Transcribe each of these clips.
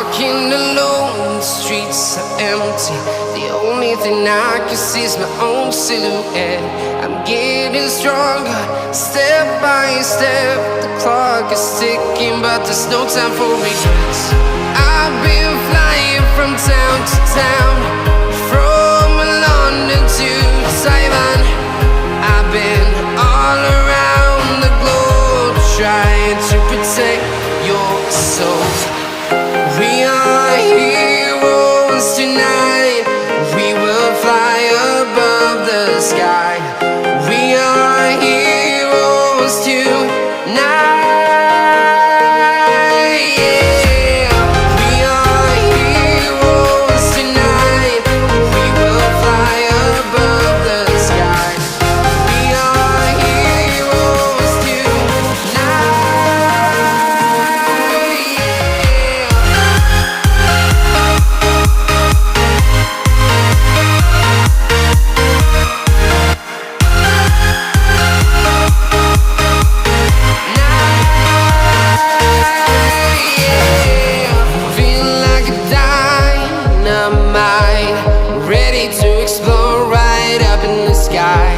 walking alone, the streets are empty. The only thing I can see is my own silhouette. I'm getting stronger, step by step. The clock is ticking, but there's no time for regrets. I've been flying from town to town, from London to Taiwan. I've been all around the globe, trying to protect your soul. We are heroes tonight. We will fly above the sky. We are heroes tonight. Yeah. We are heroes tonight. We will fly above the sky. We are heroes tonight. Ready to explore right up in the sky.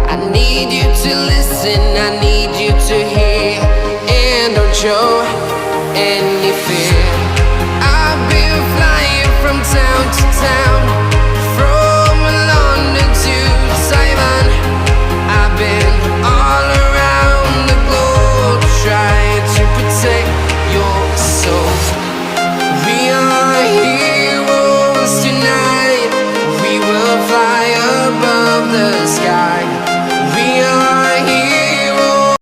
I need you to listen, I need you to hear, and don't show any